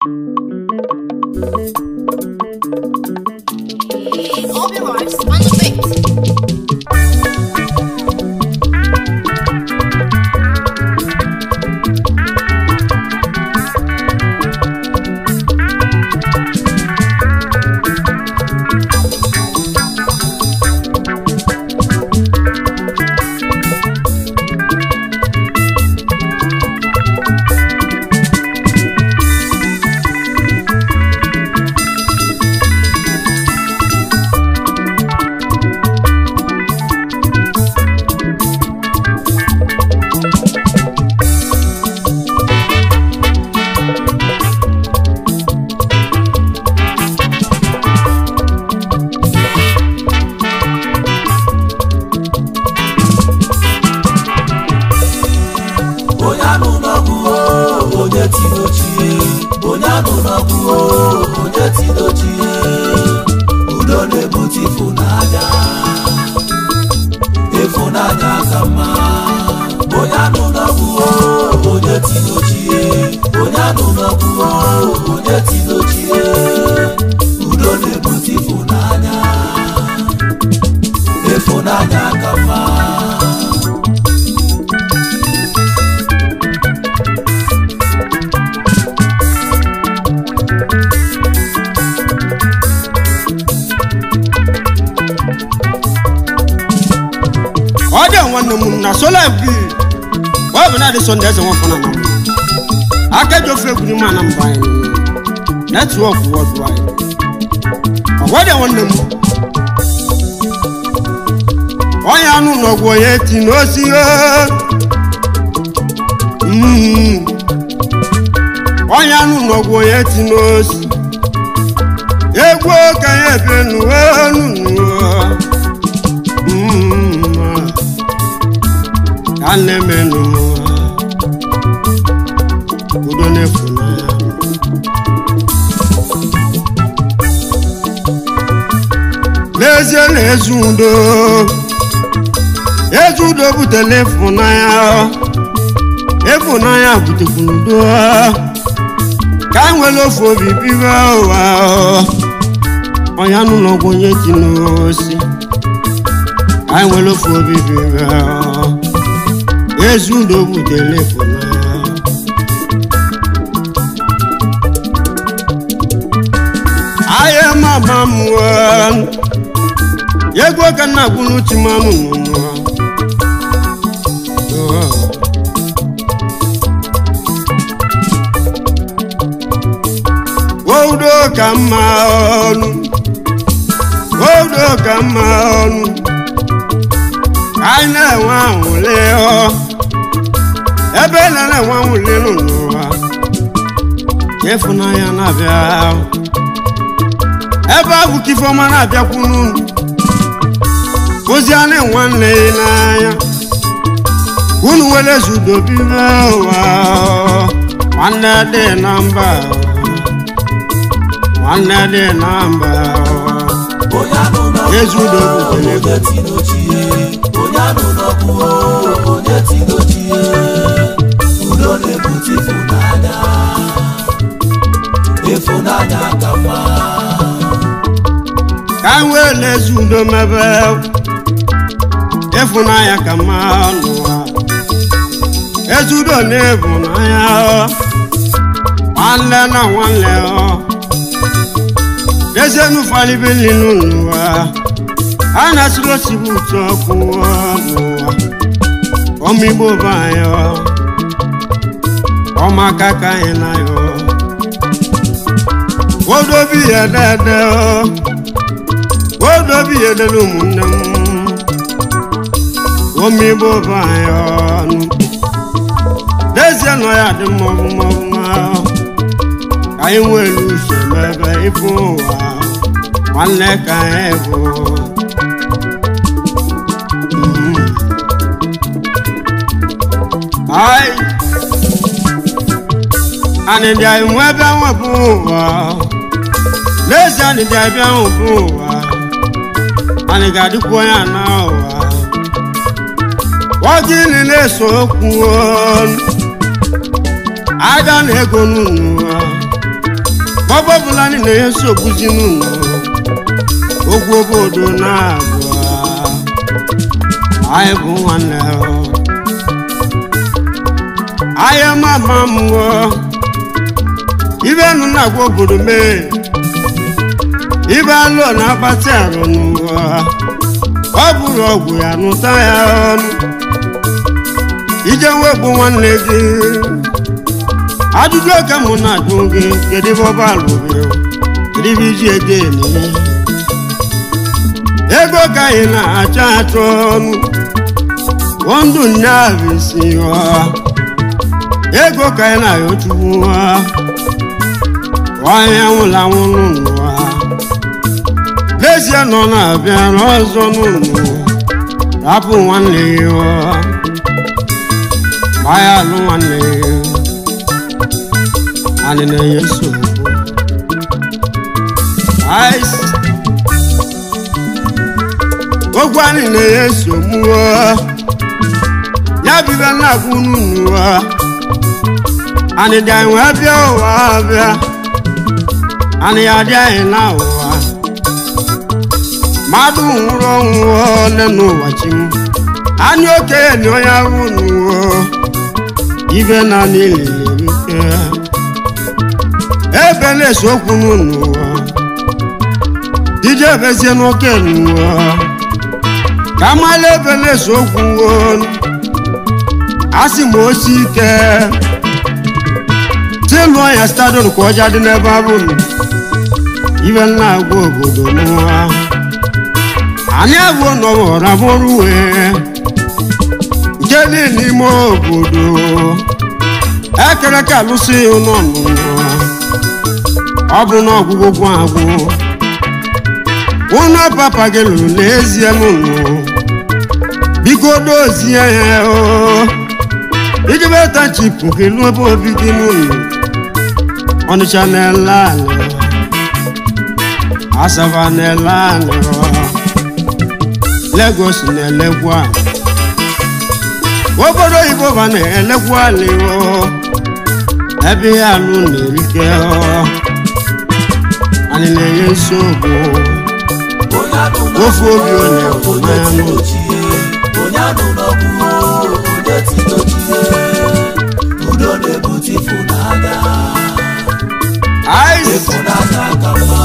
All your lives on the Sundays and one for number. I can't just feel good man. I'm buying network worldwide. What I want them. Why I don't know what yet in Osia. Why I don't know what yet in Osia. You work I have been well. I never know. Ezudo bu telefona ya efona ya bu tekundo kan welo fo bibi wa oya nu no gonye tinosi kan welo fo bibi wa Ezudo bu telefona aye mama muan yego kana kunu timamu Wodo kamaonu aina wa uleo ebe na wa ulelo no yefuna ya na bia ebe abu kifoma na bia kunu oziane nwanne n'anya unu wele Ezudo biwa nwanne dị namba Ezudo onye tinochie onyanu nobuo onye tinochie udo nebuti funanya efunanya kama kanwe Ezudo mebe efunanya kama nuwa Ezudo nefunanya wanle Desenu fali belinu nuwa ana silo sibuto kuwa nuwa Omi boba yo Oma kaka ena yo Wodo biye dede yo Wodo biye delu munemu Omi boba yo Desenu ya de mobu I will lose my baby. One leg I have. And in the weapon, less than the diamond, and I got the boy now. Walking in a so cool, I don't go. Baba bulani na yeso buzinu ogwo obodo na agwa ayi bụ nwanne ayi mama mwo ibe nu na agwa obodo me ibe alo na abati aro nuwa ọ bụrụ ọgwụ ya nụta ya ọnụ ije wegbu nwanne gị ajụjụ ka mụ na-ajụ gị kedu ebe ọba alụghị kedu ebe iji ego eme ego ka anyị na-achọ achọ ọnụ ndụ nyaahụ isi ego ka anyị na-ayọ chukwu onye nwụrụ anwụ n'ụwa n'ezie nọ na-abịa n'ọzọ n'ụlọ rapụ nwanne ya gbaya alụ nwanne ya anyị na-enye nsogbu ogwu anyị na-enye nsogbu ya bibe na-agwụ n'ụwa anyị dị anyị wee bịa ụwa abịa anyị ya dị anyị na ụwa mmadụ nwụrụ ọnwụ ole n'ụwa chi anyị okenye na onye ahụ n'ụwa ibe na n'ilili nke ebe na-ese okwu n'ụwa dije ebezie n'oke n'ụwa ka mala ebe na-ese okwu asị ma osi ike tilụọ ya stadion ka ọja dị n'ebe abụ ibe na-agwa obodo n'ụwa anyị abụọ nọbụra bụrụ wee nke dị n'ime obodo ekere ka alụsị ụlọ n'ụwa ọ bụ na ọgwụgwụ agwụ ụlọ papa gị lụrụ n'ezie n'ụlọ biko dozie ya iji beta chipụ gị n'ebe obi gị n'ụlọ Ọnịcha na-ele anị Asaba na-ele anị Lagos na-elekwa obodo oyibo ba na-elekwa anị ebe ya alụ na-erike anyị na-enye nsogbu ofe obi onye ọbụmanụ udo na-ebute ịfụnanya ka mma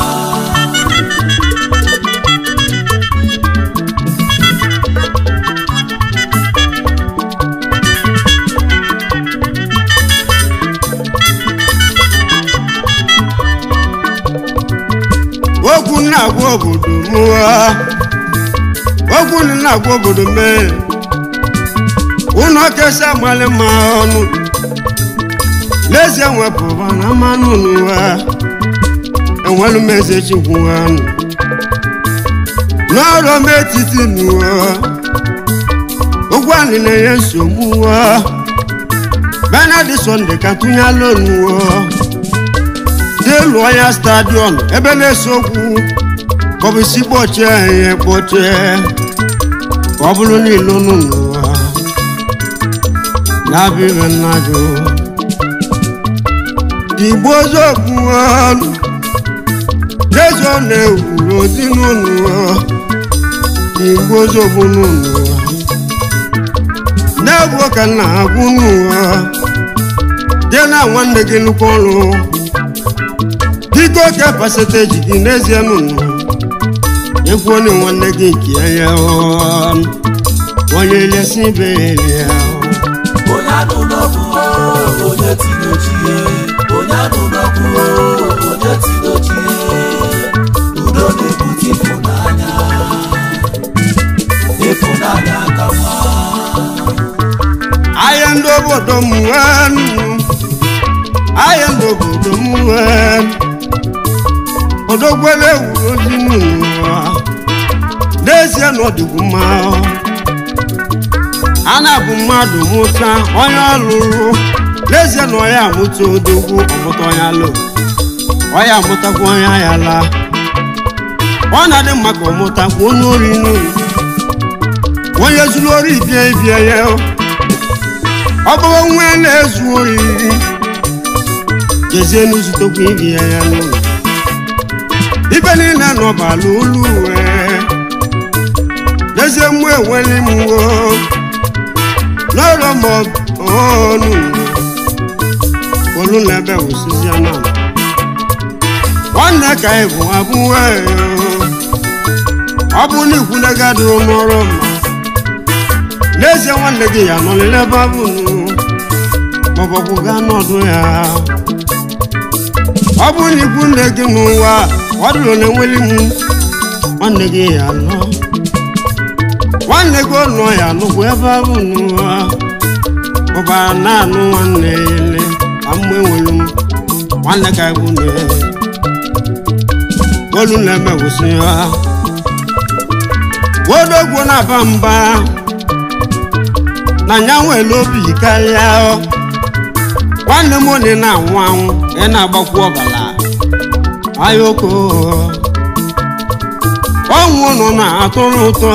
okwu na-agwa obodo mụọ okwu na-agwa obodo mee ụlọ kesa amalị mma ọnụ n'ezie nwepụba na mmanụ n'ụwa enwelu m eze chukwu anụ n'ọrụ m etiti n'ụwa okwu anyị na-enye nsogbu Benedison dị ka tụnyalụ n'ụwa lụọ ya stadion ebe na-ese okwu kọbụ isi kpọchie ihe kpọchie ka ọ bụrụ niile ụnụ n'ụwa na-abịa ibe mmadụ igbo ozokwu ọnụ n'ezo na-ewuru ozi n'ụlọ igbo ozokwu n'ụlọ na-egwu ka na-agwụ n'ụwa dị na nwanne gị nnukwu ọrụ biko ke paseteji gị n'ezie n'ụlọ ekwu onye nwanne gị nke ya onye lesi ibe ya onye anụ n'ọkụ onye tinochie onye anụ n'ọkụ onye tinochie udo na-ebute ịfụnanya ka mma ahịa ndị obodo m ahịa ndị obodo m odogwele ewuru ozi n'ụwa n'ezie na ọdịgwu mma a na-abụ mmadụ mụta onye ọlụrụ n'ezie na ọya amụta odogwu ọmụta onye alụ ọya amụtakwa onye ahịa laa ọ na-adị mma ka ọmụtakwa onye ori n'ụlọ onye zuru ori ibie ya ọ bụrụ nwa na-ezu ori jezie n'ụzụtokwu ibi ya n'ụlọ ibe niile n'ọbala ulu n'ezie mụ enweli m n'ọrụ m ọnụ olu n'ebe osisi na nwanne ka ịbụ abụwe ọ bụ na ikwu negadi n'ọrụ m n'ezie nwanne gị ya nọ n'ebe abụ maọbụ ga n'ọdụ ya ọ bụ na ikwu nne gị n'ụwa ọ dụrụ na enweli m nwanne gị ya nọ nwanne gị ọnụ ya nụkwa ebe abụ n'ụwa ọbara na-anụ nwanne ele ka mgbe enwelu m nwanne ka ịbụ na olu na-eme wụsị ha wodogwo na-aba mba na nya nwere obi karịa nwanne m onye na-anwụ anwụ ị na-agbakwu ọbala ayoko ọnwụ nọ na-atụrụ ụtọ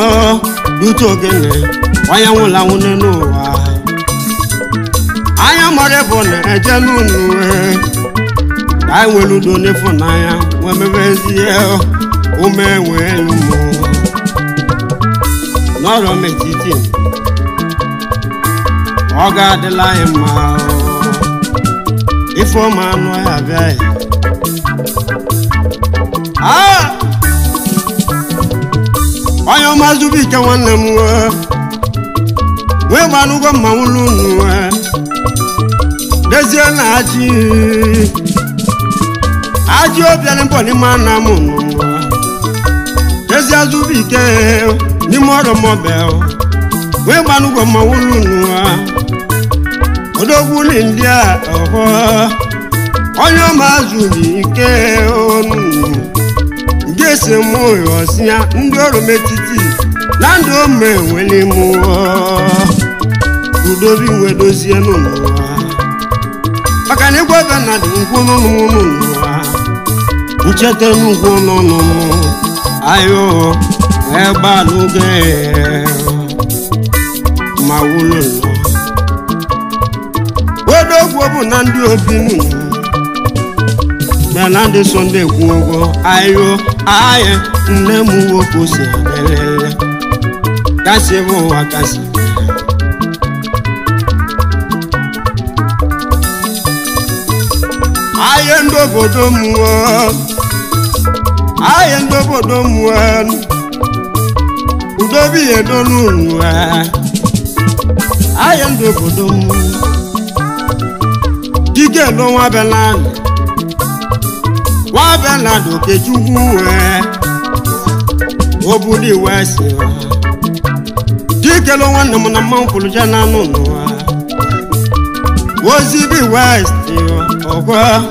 n'uche ogene onye nwụla nwụne n'ụwa anya mara ebe ọ na-eje n'ụlọ ka anyị nwere udo n'ịfụnanya wee mebezie ume nwelu mụ n'ọrụ m etiti ọ ga-adịla anyị mma ife ọma anụ ya bịa onye ọma Zubike nwanne m wee gbanụgwọ mmanwụ n'ụlọ dezie na ajị obiara mbọ n'ime ana m dezie Zubike n'ime ọrụ mọbel wee gbanụgwọ mmanwụ n'ụlọ odogwu ndị a ọhọ onye ọma Zubike ọnụ ndị ese m osi ya ndị ọrụ metiti na ndị ome nwere m udobi wee dozie n'ụwa maka na ịgwa ebe na dị ngwụ n'ụwa ncheta n'ugwu n'ọnụ m ayo wee gbalụge ma wụlụ odogwu bụ na ndị obi na ndị Sunday kwu ụgwọ ayo aye nne m nwoke si adịlele kasị bụ ụwa kasị aye ndị obodo m aye ndị obodo m udobi edo n'ụlọ aye ndị obodo m dike lo nwa belani wabela doke chukwu obuli wesi dike lo nwanne m na mmanwụ kwuru je na anụ n'ụwa ozibi west ọgwa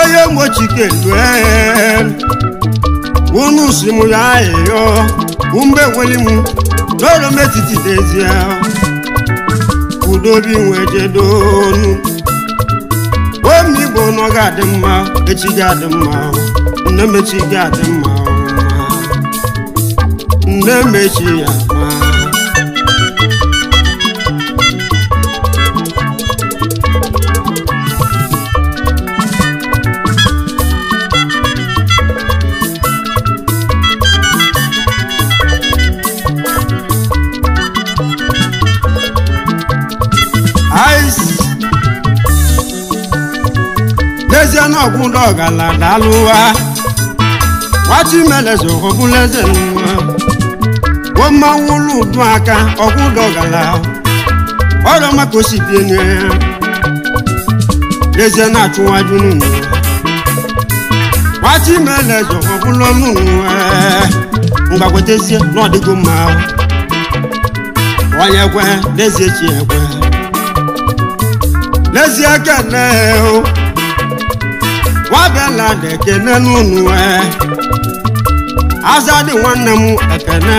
onye mochike lue unu si m ya ahịhịọ mgbe nwere m n'ọrụ metiti dezie udobi nwe jedonu omi igbo nọ ga-adị mma echi ga-adị mma nne mechi ga-adị mma nne mechi ya ma n'ezie na ọgwụ ndị ọgala dalụwa wachi melezo ọbụleze nwa mmanwụ ụlọ udu aka ọgwụ ndị ọgala ọrụ maka osibie n'ezie na-achụwaju n'ụlọ wachi melezo ọbụla n'ụlọ mgbagwetezie n'ọdịgo mma onye kwe n'ezie chi ekwe n'ezie kene wabela dekene n'ụnụ azadi nwanne m ekene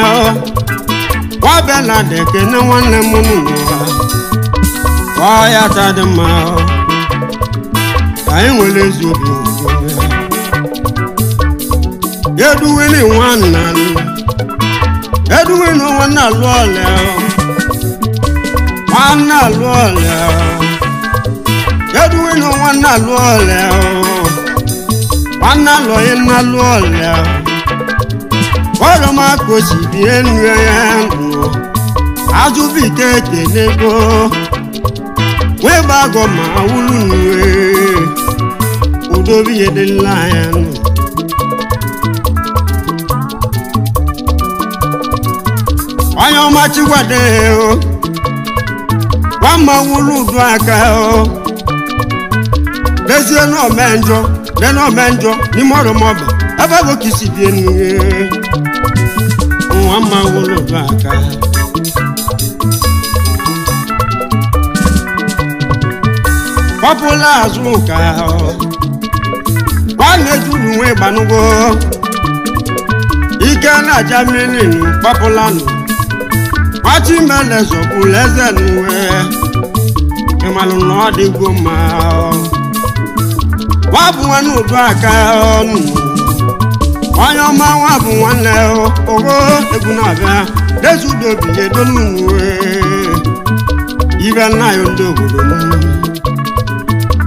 wabela dekene nwanne m n'ụnụ ya tadị mma ka anyị nwere ezi obi eduwini nwanna eduwini nwanna alụ ọlẹ nwanna alụ eduwini nwanna alụ ọlẹ wana loye na lola oro ma ko si bi enu enu azubi tete nego we bago ma wulu nuwe udobi yede lion ayo ma ti wade o wa ma wulu do aka o Desi no menjo ni moro mobe aba go kisi bi enu wa ma wulu do aka Popular azuka wane duru we banugo ike na jamini nu popular nu wati mele so buleze nu we emalu no adigo ma wa bu wanu do aka nu oyo ma wa bu wane ogo eguna bia desu do biye donu we ibe na yo ndo gudo nu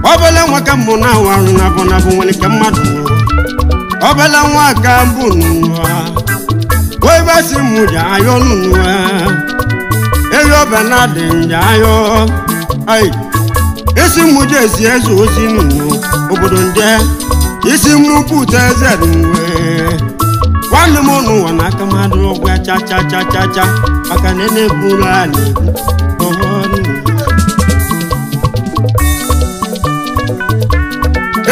Obele nwaka mbuna waru na bona bunwele kamadu Obele nwaka mbunwa We basi muja ayo nunwa Eyo benade njayo Ay Isi muje esi ezu osi nunu Obodo nje Isi mupute zerunwe Wande monu wana kamadu Ogwa cha cha cha cha cha Maka nene bulani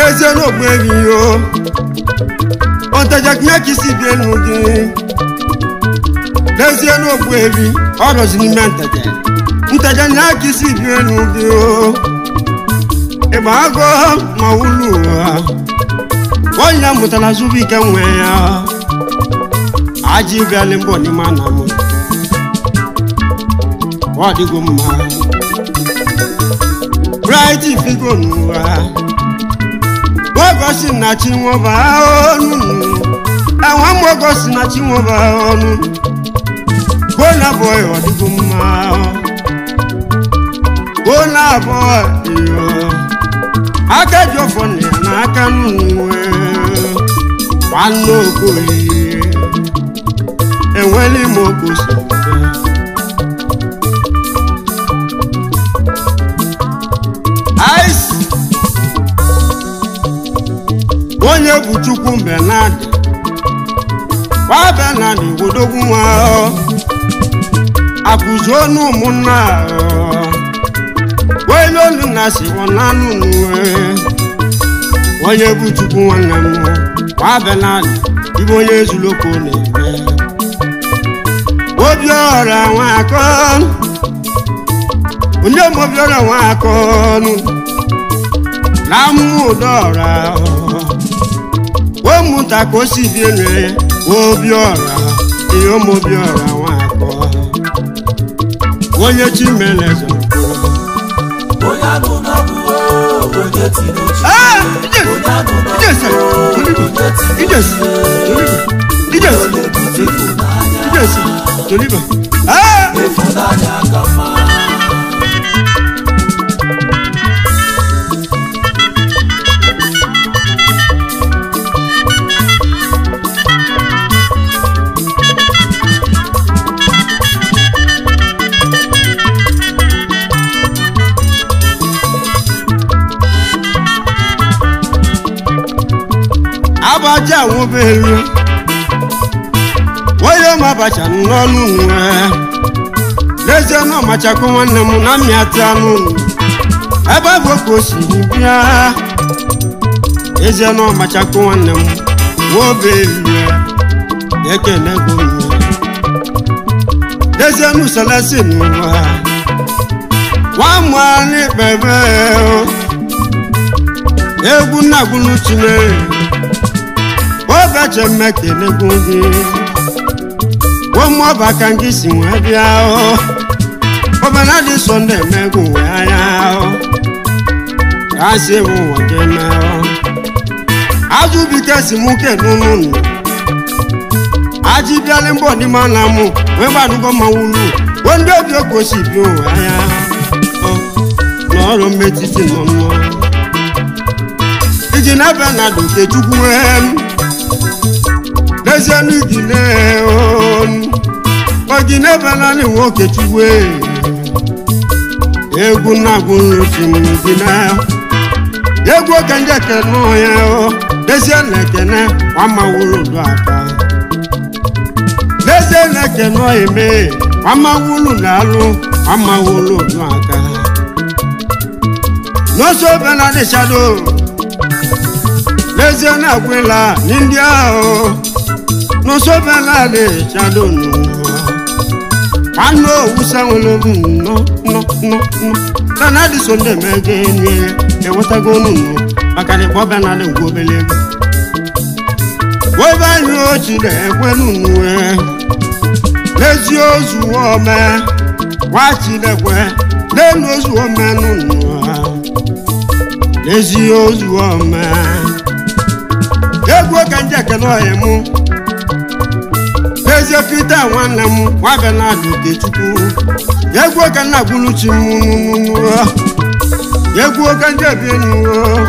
Eze no gbevi yo Ontaja knya kisi bi enu gi Eze no gbevi oro zini mentaja Ntaja nya kisi bi enu gi yo E bago mawulu Wonya mutala zubi kenwe ya Aji gale mboni manamu Wadi gumma Bright figo nuwa Mogosi na chinwoba onu Ewa mogosi na chinwoba onu Bona boy wadigo mma Bona boy yo Akajo fone na aka nuwe Wano koye Enweli mogosi Ice Onye bụ Chukwu Benadi Wa Benadi wodogwu nwa Akụzi onu ụmụnna Onye olu na si wọna nunuwe Onye bụ Chukwu nwanne m Wa Benadi Ibe onye ezuloko na-eme Obiora nwa akọ Onye m Obiora nwa akọ Lamu udora Omuta ko si bi enu Obiora iyo mo Obiora wa ko Onye chi melezo Oya no na bu onye ti no chi Oya no na Toliba Efudanya kama Abaja wo belu Woyo mabacha nonu nwe Leze no macha ko wanne mu na miata nu Eba boko si bia Leze no macha ko wanne mu wo belu Ekene go mu Leze nu salase nu wa mwa ni bebe Egu na gunu chine Obache mekene gungi Womo bakangi sinwe bia o Obanadi sonde megu aya o Ase wo wajena o Aju bikesi muke nununu Aji biale mbo ni manamu Wemba nuko mawulu Wende bio kosi bio aya o Noro metiti nono Igina Bernardo Kechukwu Lezenu Igine Ogine Bernardo Nwoke Chukwu Egwu na-agwụ Igine Egwu Kanje Keno ya Lezenu Ekene Wama Wulu Aka Lezenu Keno Eme Wama Wulu Lalu Wama Wulu Aka Noso Bernardo Shadow Lezenu Akwela India Noso Bernardo Shadow Ano usawolo no Bernardo Sunday megene e watago no akane bo Bernardo ngobele wo ba yo chide kwenu nuwe lezi ozu ome wa chide kwe lenu ozu ome nu lezi ozu ome egwo kanje keno emu Lezi Peter nwannem wa Bernardo Kechukwu Yegwo ka na guluchi mu Yegwo ka njebi enu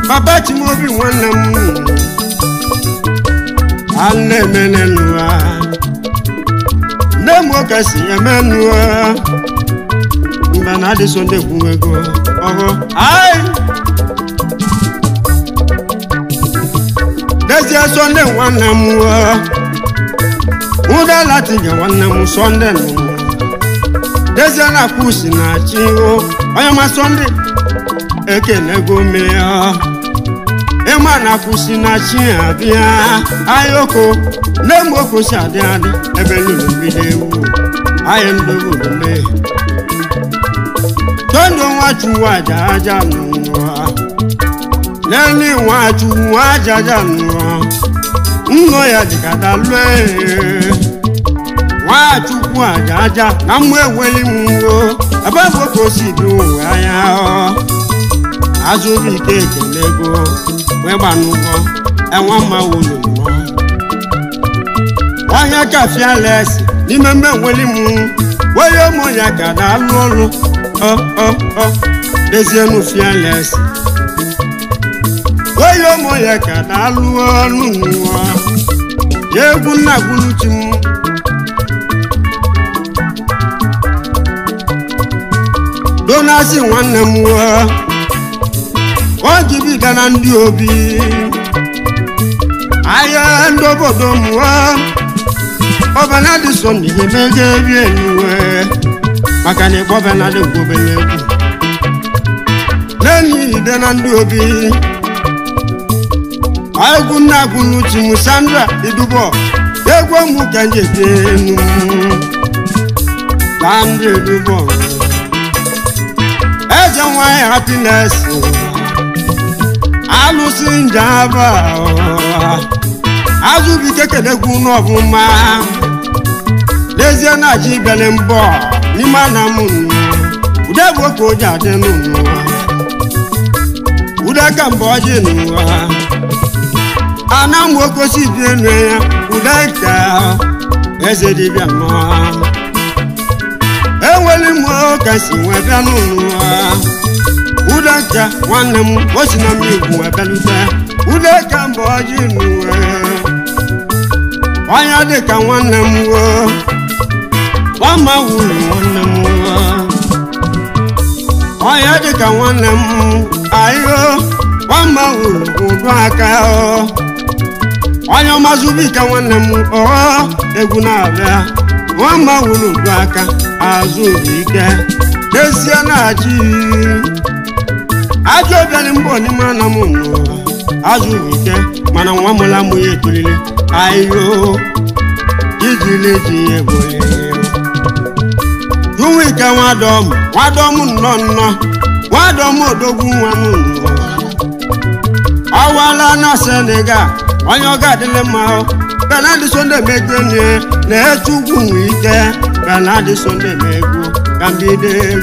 Papa Chimobi nwannem Alle menenu Nemo ka si emenu Bernardo Sunday kuwego ai Lezi Sunday nwannem Uda latinga wana Sunday no Deza na kusi na chiwo Oya ma Sunday Ekele gome ya Ema na kusi na chia bia Ayoko Nemo kusi adi adi Ebe lulu videwu Ayendo gome Tondo wachu wajaja nuwa Leni wachu wajaja nuwa Nno ya dikada lwe Wachukwu ajaja na mweweli mwo Ababo kosidu aya Azubi keke lego Weba nugo Ewa mawulu mwa Wanya kafia lesi Nime mweweli mwo Weyo moya kada lolo Dezienu fia lesi Weyo moya kada lolo Yegwu na guluchi mu Donasi nwannem wa Ojibi gana ndi obi Aya ndobodo mu wa Bernardo Sunday mege bi enuwe Maka ni Bernardo gobele Leni dana ndi obi Ayegwu na guluchi mu Sandra Idubo Egwu mu kanje benu Sandra Idubo Eja nwanyị happiness Alụsị njaba Azụbi kekedegwu n'ọbụma Lezie na ji bịale mbọ N'ime na mụ Udegwu oke oji adị n'ụwa Udeka mbọ ji n'ụwa Ana mụ okosi bi enu ya Udeka Eze dibịa nọ Enweli mụ kasi nwebịa n'ụwa Udeka nwannem osi na mmegwu ebelute Udeka mbọ ji n'ụwa Wanya dịka nwannem wo Wama wulu nwannem wo Wanya dịka nwannem ayo Wama wulu udu aka Wanya ọmazubi ka nwannem egwu na-abịa Wama wulu udu aka Azụbi ike Dezie na-achị Ajọ bịara mbọ n'ime na mụ Azụbi ike Mana nwa mụla mụ ya etolile Ayo Ijile ji ebole Duwike wadom nnọ Wadom odogwu nwa mụ Awala na Senegal Onye ọga adịle mma Bernardo Sunday megenye Na-echukwu ike Bernardo Sunday megwu Kambide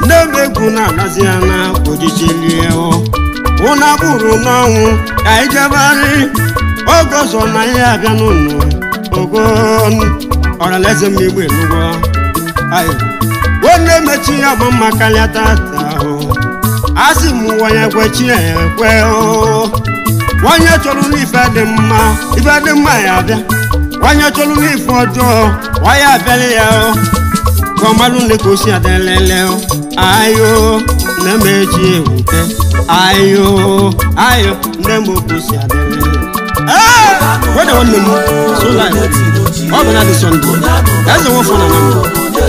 Ndemegwu na-anaziana Ojichelie Una buru n'ọnwụ Ka ijebari Ogozo na ihe abịa n'ụnụ Ogon Ọralaeze mmegbu enugwo Wone mechi ya bụ mma kalịa tata asị m onye kwe Chineke onye chọrọ n'ife dị mma ya bịa onye chọrọ n'ife ọjọọ ya abịala ya ka ọmalụ na-ekosi adelele ayo na-emechi ewute ayo na-emokosi adelele wede nwanne m sola ọ bụ na dị sọnde eze nwofọ na namba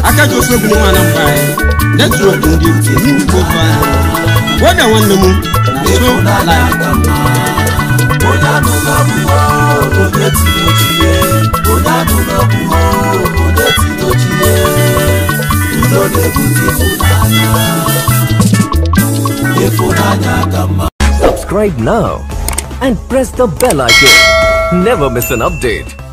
aka ji ofe ebili nwa namba anyị netwọk ndị n'ugbo bụ anyị wede nwanne m na sola Subscribe now and press the bell icon. Never miss an update.